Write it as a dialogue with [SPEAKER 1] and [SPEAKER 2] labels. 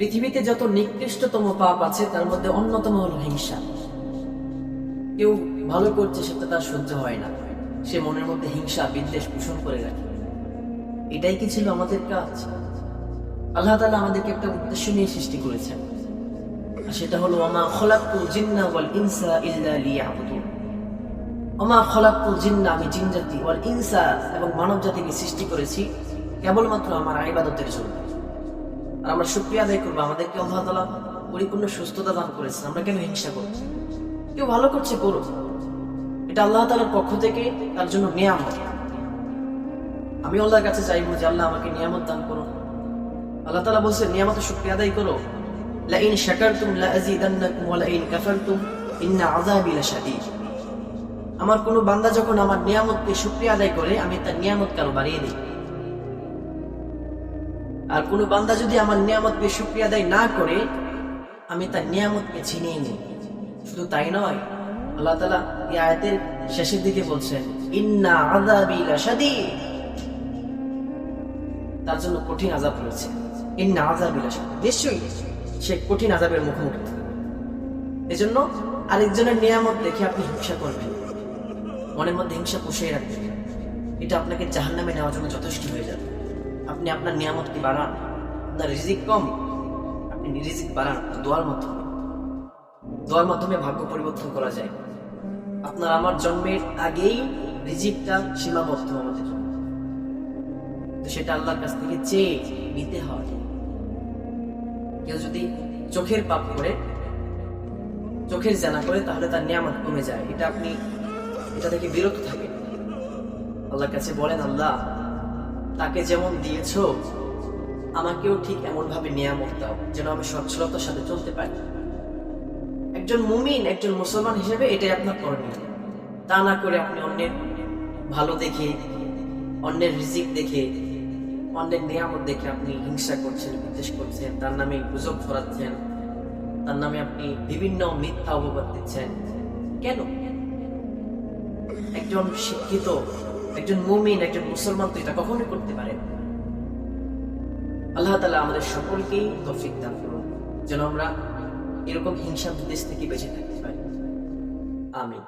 [SPEAKER 1] পৃথিবীতে যত নিকৃষ্টতম পাপ আছে তার মধ্যে অন্যতম হলো হিংসা। কেউ ভালো করছে সেটা তার সহ্য হয় না, সে মনের মধ্যে হিংসা বিদ্বেষ পোষণ করে রাখে। এটাই কি ছিল আমাদের কাজ? আল্লাহ তাআলা আমাদেরকে একটা উদ্দেশ্য নিয়ে সৃষ্টি করেছেন, আর সেটা হলো ওয়ামা খলাকতুল জিন্না ওয়াল ইনসা ইল্লা লিয়াবুদুন। ওয়ামা খলাকতুল জিন্না, আমি জিন জাতি, ওয়াল ইনসা এবং মানব জাতিকে সৃষ্টি করেছি কেবলমাত্র আমার ইবাদতের জন্য। আর আমরা শুকরিয়া আদায় করবো, আমাদেরকে আল্লাহ তাআলা পরিপূর্ণ সুস্থতা দান করেছেন। আমরা কেন হিংসা করছি? কেউ ভালো করছে করুক, এটা আল্লাহ তাআলার পক্ষ থেকে তার জন্য নিয়ামত। আমি আল্লাহর কাছে চাইবো যে আল্লাহ আমাকে নিয়ামত দান করো। আল্লাহ তাআলা বলছেন নিয়ামতের শুকরিয়া আদায় করো, লা ইন শাকারতুম লা আযীদান্নাকুম ওয়া লা ইন কাফারতুম ইন্না আযাবি লাশাদীদ। আমার কোন বান্দা যখন আমার নিয়ামতকে শুকরিয়া আদায় করে, আমি তার নিয়ামতকে আরো বাড়িয়ে দিই। আর কোন বান্দা যদি আমার নিয়ামতকে শুকরিয়া আদায় না করে, আমি তার নিয়ামতকে ছিনিয়ে নিই। শুধু তাই নয়, আল্লাহ তাআলা এই আয়াতের শেষের দিকে বলছেন ইন্না আযাবি লাশাদীদ, তার জন্য কঠিন আযাব রয়েছে। ইন্না আযাবি লাশাদীদ, নিশ্চয়ই সে কঠিন আযাবের মুখোমুখি। এজন্য আরেকজনের নিয়ামত দেখে আপনি হিংসা করবেন, মনের মধ্যে হিংসা পুষিয়ে রাখবেন, এটা আপনাকে জাহান্নামে নেওয়ার জন্য যথেষ্ট হয়ে যাবে। আপনি আপনার নিয়ামতকে বাড়ান। আপনার রিজিক কম, আপনি রিজিক বাড়ান দোয়ার মাধ্যমে। দোয়ার মাধ্যমে ভাগ্য পরিবর্তন করা যায়। আপনার আমার জন্মের আগেই রিজিকটা সীমাবদ্ধ আমাদের, তো সেটা আল্লাহর কাছ থেকে চেয়ে নিতে হয়। কেউ যদি চোখের পাপ করে, চোখের জানা করে, তাহলে তার নিয়ামত কমে যায়। এটা থেকে বিরত থাকে। আল্লাহর কাছে বলেন, আল্লাহ তাকে যেমন দিয়েছো আমাকেও ঠিক এমন ভাবে নিয়ামত দাও যেন আমি সচ্ছলতার সাথে চলতে পারি। একজন মুমিন, একজন মুসলমান হিসেবে এটাই আপনার করণীয়। তা না করে আপনি অন্যের ভালো দেখে, অন্যের রিজিক দেখে, অন্যের নিয়ামত দেখে আপনি হিংসা করছেন, বিদ্বেষ করছেন, তার নামে গুজব ছড়াচ্ছেন, তার নামে আপনি বিভিন্ন মিথ্যা অপবাদ দিচ্ছেন। কেন? একজন শিক্ষিত, একজন মুমিন, একজন মুসলমান তো এটা কখনোই করতে পারে না। আল্লাহ তাআলা আমাদের সকলকেই তৌফিক দান করুন যেন আমরা এরকম হিংসা বিদ্বেষ থেকে বেঁচে থাকতে পারি। আমিন।